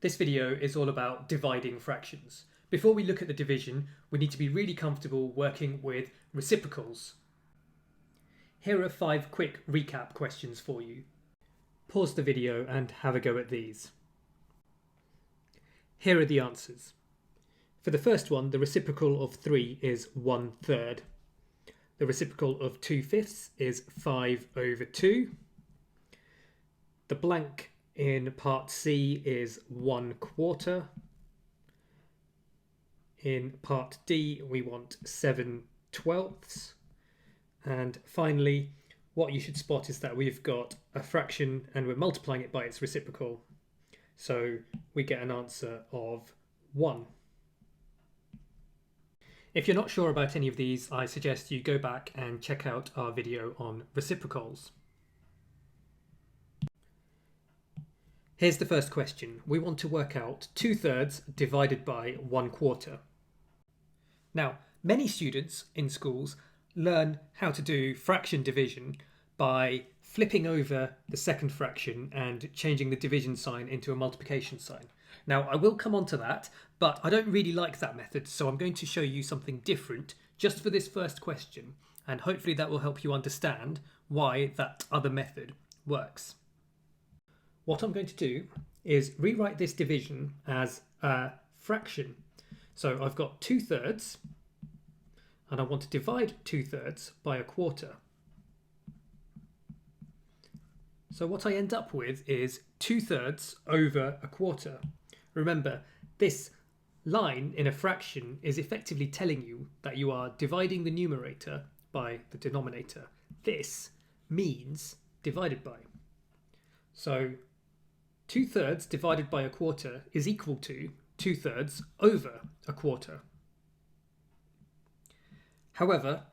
This video is all about dividing fractions. Before we look at the division, we need to be really comfortable working with reciprocals. Here are 5 quick recap questions for you. Pause the video and have a go at these. Here are the answers. For the first one, the reciprocal of 3 is 1/3. The reciprocal of 2/5 is 5/2. The blank in part C is 1/4. In part D, we want 7/12. And finally, what you should spot is that we've got a fraction and we're multiplying it by its reciprocal. So we get an answer of 1. If you're not sure about any of these, I suggest you go back and check out our video on reciprocals. Here's the first question. We want to work out 2/3 divided by 1/4. Now, many students in schools learn how to do fraction division by flipping over the second fraction and changing the division sign into a multiplication sign. Now, I will come on to that, but I don't really like that method, so I'm going to show you something different just for this first question, and hopefully that will help you understand why that other method works. What I'm going to do is rewrite this division as a fraction. So I've got 2/3, and I want to divide 2/3 by 1/4. So what I end up with is 2/3 over 1/4. Remember, this line in a fraction is effectively telling you that you are dividing the numerator by the denominator. This means divided by. So 2/3 divided by 1/4 is equal to 2/3 over 1/4. However,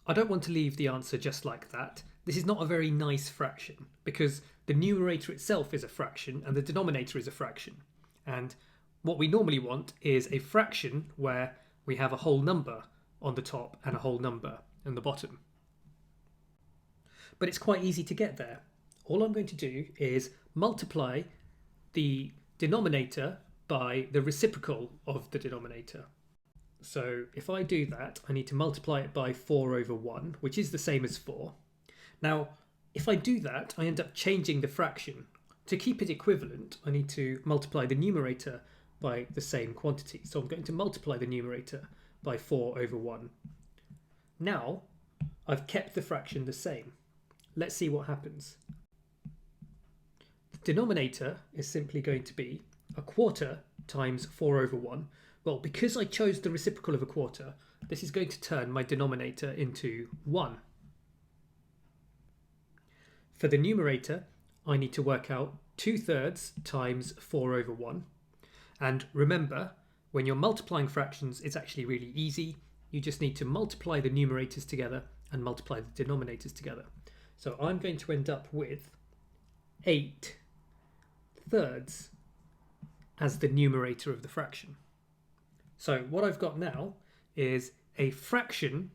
I don't want to leave the answer just like that. This is not a very nice fraction because the numerator itself is a fraction and the denominator is a fraction. And what we normally want is a fraction where we have a whole number on the top and a whole number on the bottom. But it's quite easy to get there. All I'm going to do is multiply the denominator by the reciprocal of the denominator. So if I do that, I need to multiply it by 4/1, which is the same as 4. Now, if I do that, I end up changing the fraction. To keep it equivalent, I need to multiply the numerator by the same quantity. So I'm going to multiply the numerator by 4/1. Now, I've kept the fraction the same. Let's see what happens. The denominator is simply going to be 1/4 times 4/1. Well, because I chose the reciprocal of 1/4, this is going to turn my denominator into 1. For the numerator, I need to work out 2/3 times 4/1. And remember, when you're multiplying fractions, it's actually really easy. You just need to multiply the numerators together and multiply the denominators together. So I'm going to end up with 8/3 as the numerator of the fraction. So what I've got now is a fraction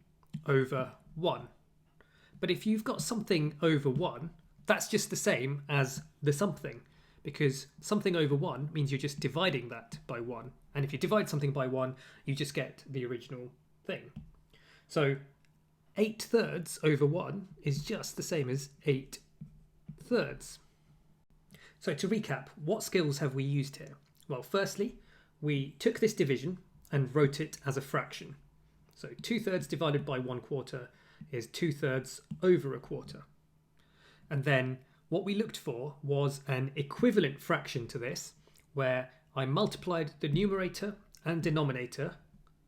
over 1. But if you've got something over 1, that's just the same as the something, because something over 1 means you're just dividing that by 1. And if you divide something by 1, you just get the original thing. So 8/3 over 1 is just the same as 8/3. So to recap, what skills have we used here? Well, firstly, we took this division and wrote it as a fraction. So 2/3 divided by 1/4 is 2/3 over 1/4. And then what we looked for was an equivalent fraction to this, where I multiplied the numerator and denominator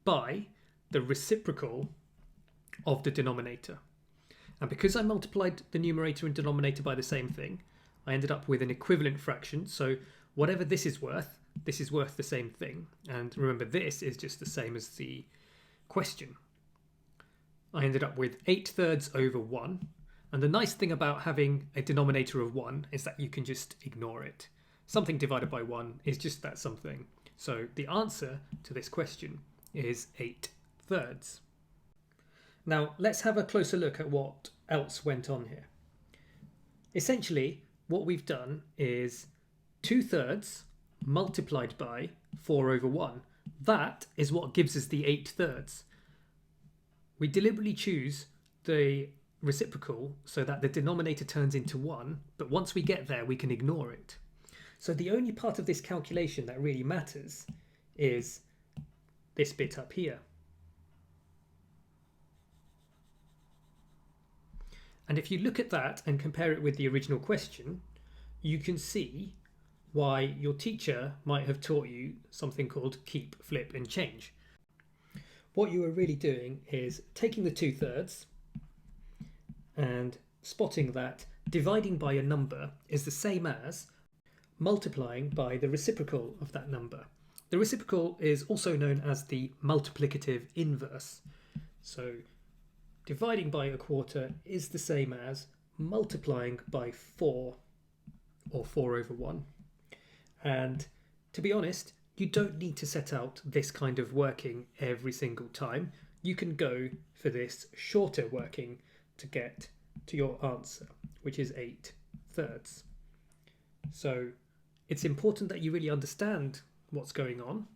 by the reciprocal of the denominator. And because I multiplied the numerator and denominator by the same thing, I ended up with an equivalent fraction. So whatever this is worth the same thing. And remember, this is just the same as the question. I ended up with 8/3 over 1. And the nice thing about having a denominator of 1 is that you can just ignore it. Something divided by 1 is just that something. So the answer to this question is 8/3. Now let's have a closer look at what else went on here. Essentially, what we've done is 2/3 multiplied by 4 over 1. That is what gives us the 8/3. We deliberately choose the reciprocal so that the denominator turns into 1, but once we get there we can ignore it. So the only part of this calculation that really matters is this bit up here. And if you look at that and compare it with the original question, you can see why your teacher might have taught you something called keep, flip and change. What you are really doing is taking the 2/3 and spotting that dividing by a number is the same as multiplying by the reciprocal of that number. The reciprocal is also known as the multiplicative inverse. So dividing by a quarter is the same as multiplying by 4, or 4 over 1. And to be honest, you don't need to set out this kind of working every single time. You can go for this shorter working to get to your answer, which is 8/3. So it's important that you really understand what's going on,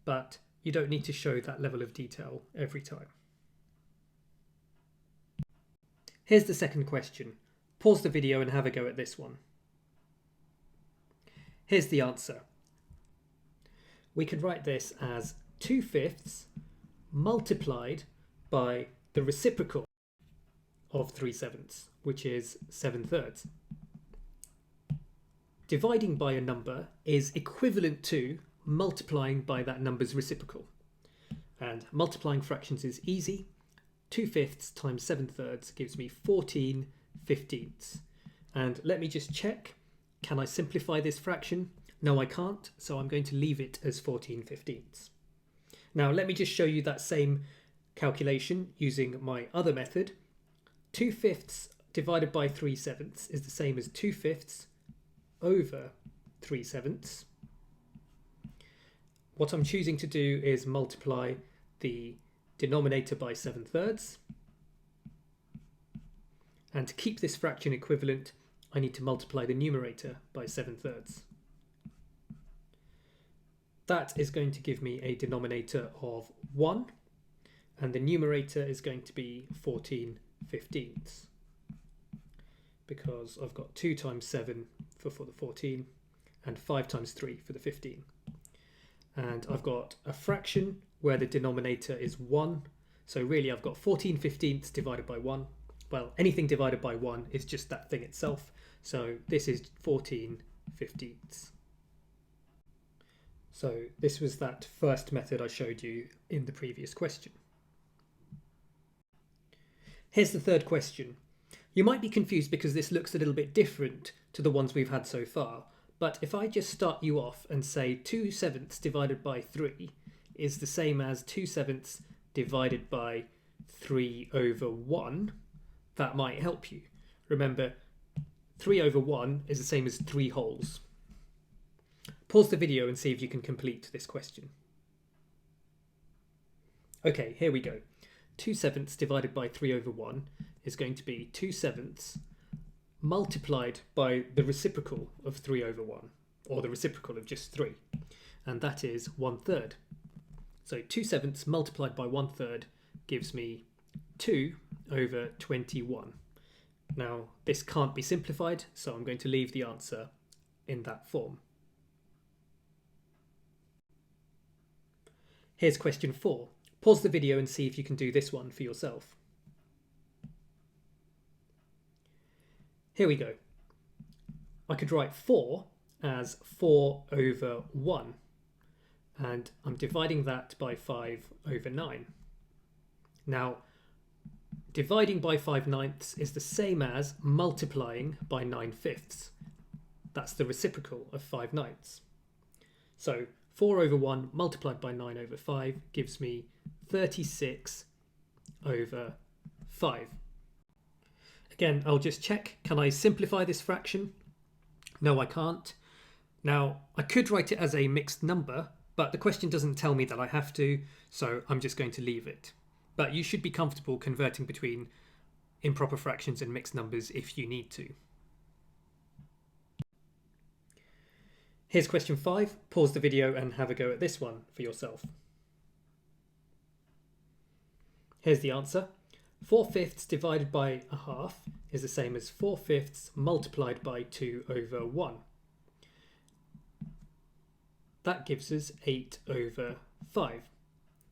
but you don't need to show that level of detail every time. Here's the second question. Pause the video and have a go at this one. Here's the answer. We could write this as 2/5 multiplied by the reciprocal of 3/7, which is 7/3. Dividing by a number is equivalent to multiplying by that number's reciprocal. And multiplying fractions is easy. 2/5 times 7/3 gives me 14/15. And let me just check. Can I simplify this fraction? No, I can't, so I'm going to leave it as 14/15. Now let me just show you that same calculation using my other method. 2/5 divided by 3/7 is the same as 2/5 over 3/7. What I'm choosing to do is multiply the denominator by 7/3. And to keep this fraction equivalent, I need to multiply the numerator by 7/3. That is going to give me a denominator of 1, and the numerator is going to be 14/15, because I've got 2 times 7 for the 14 and 5 times 3 for the 15. And I've got a fraction where the denominator is 1, so really I've got 14/15 divided by 1. Well, anything divided by 1 is just that thing itself, so this is 14/15. So this was that first method I showed you in the previous question. Here's the third question. You might be confused because this looks a little bit different to the ones we've had so far, but if I just start you off and say 2/7 divided by 3 is the same as 2/7 divided by 3 over 1, that might help you. Remember, 3 over 1 is the same as 3 wholes. Pause the video and see if you can complete this question. Okay, here we go. 2/7 divided by 3 over 1 is going to be 2/7 multiplied by the reciprocal of 3 over 1, or the reciprocal of just 3, and that is 1/3. So 2/7 multiplied by 1/3 gives me 2 over 21. Now this can't be simplified, so I'm going to leave the answer in that form. Here's question 4. Pause the video and see if you can do this one for yourself. Here we go. I could write 4 as 4 over 1, and I'm dividing that by 5 over 9. Now, dividing by 5/9 is the same as multiplying by 9/5. That's the reciprocal of 5/9. So 4 over 1 multiplied by 9 over 5 gives me 36 over 5. Again, I'll just check. Can I simplify this fraction? No, I can't. Now, I could write it as a mixed number, but the question doesn't tell me that I have to, so I'm just going to leave it. But you should be comfortable converting between improper fractions and mixed numbers if you need to. Here's question 5. Pause the video and have a go at this one for yourself. Here's the answer. 4/5 divided by a half is the same as 4/5 multiplied by 2 over 1. That gives us 8 over 5.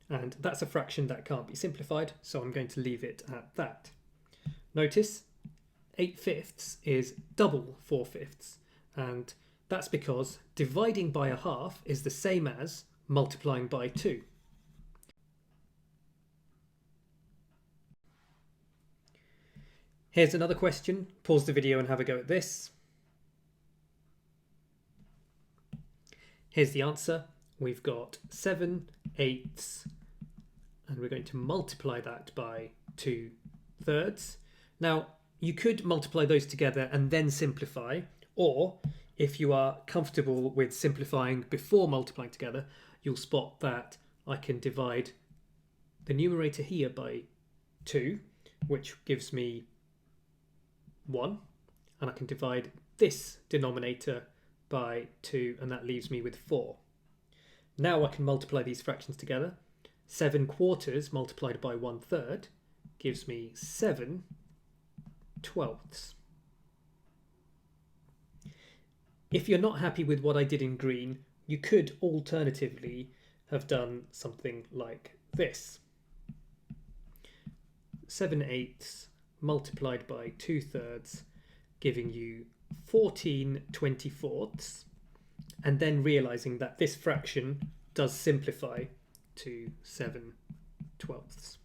And that's a fraction that can't be simplified, so I'm going to leave it at that. Notice 8/5 is double 4/5, and that's because dividing by a half is the same as multiplying by 2. Here's another question. Pause the video and have a go at this. Here's the answer. We've got 7/8, and we're going to multiply that by 2/3. Now, you could multiply those together and then simplify, or if you are comfortable with simplifying before multiplying together, you'll spot that I can divide the numerator here by 2, which gives me 1, and I can divide this denominator by 2, and that leaves me with 4. Now I can multiply these fractions together. 7/4 multiplied by 1/3 gives me 7/12. If you're not happy with what I did in green, you could alternatively have done something like this. 7/8 multiplied by 2/3, giving you 14/24, and then realizing that this fraction does simplify to 7/12.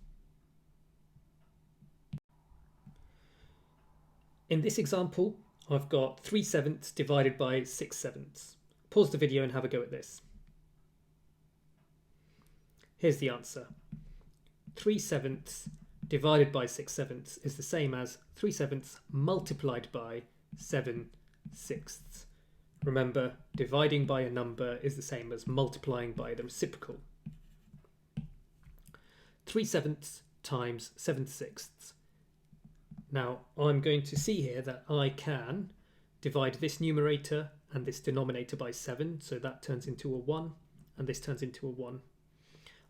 In this example, I've got 3/7 divided by 6/7. Pause the video and have a go at this. Here's the answer. 3/7 divided by 6/7 is the same as 3/7 multiplied by 7/6. Remember, dividing by a number is the same as multiplying by the reciprocal. 3/7 times 7/6. Now, I'm going to see here that I can divide this numerator and this denominator by 7, so that turns into a 1, and this turns into a 1.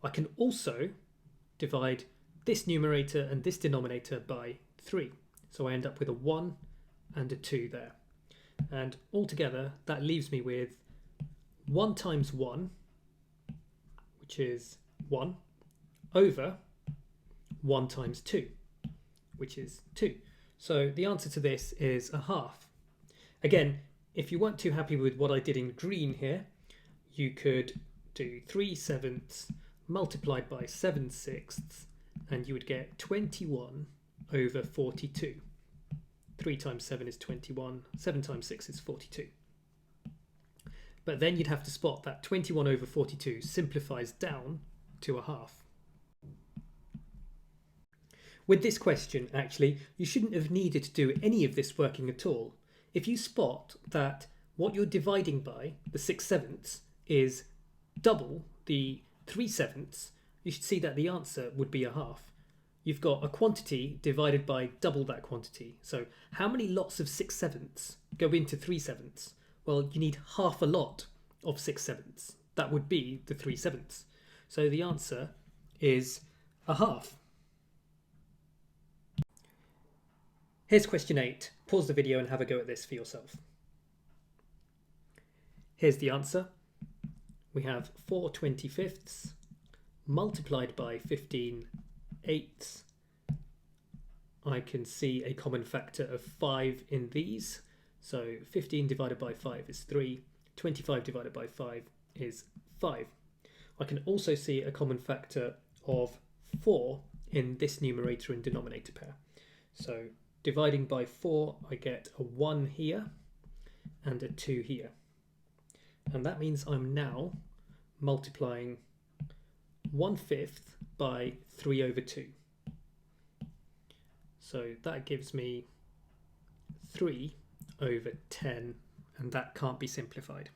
I can also divide this numerator and this denominator by 3, so I end up with a 1 and a 2 there. And altogether, that leaves me with 1 times 1, which is 1, over 1 times 2, which is 2. So the answer to this is a half. Again, if you weren't too happy with what I did in green here, you could do 3/7 multiplied by 7/6, and you would get 21 over 42. 3 times 7 is 21, 7 times 6 is 42. But then you'd have to spot that 21 over 42 simplifies down to a half. With this question, actually, you shouldn't have needed to do any of this working at all. If you spot that what you're dividing by, the 6/7, is double the 3/7, you should see that the answer would be a half. You've got a quantity divided by double that quantity. So how many lots of 6/7 go into 3/7? Well, you need half a lot of 6/7. That would be the 3/7. So the answer is a half. Here's question 8. Pause the video and have a go at this for yourself. Here's the answer. We have 4/25 multiplied by 15/8. I can see a common factor of 5 in these. So 15 divided by 5 is 3. 25 divided by 5 is 5. I can also see a common factor of 4 in this numerator and denominator pair. So dividing by 4, I get a 1 here and a 2 here. And that means I'm now multiplying 1/5 by 3 over 2. So that gives me 3 over 10, and that can't be simplified.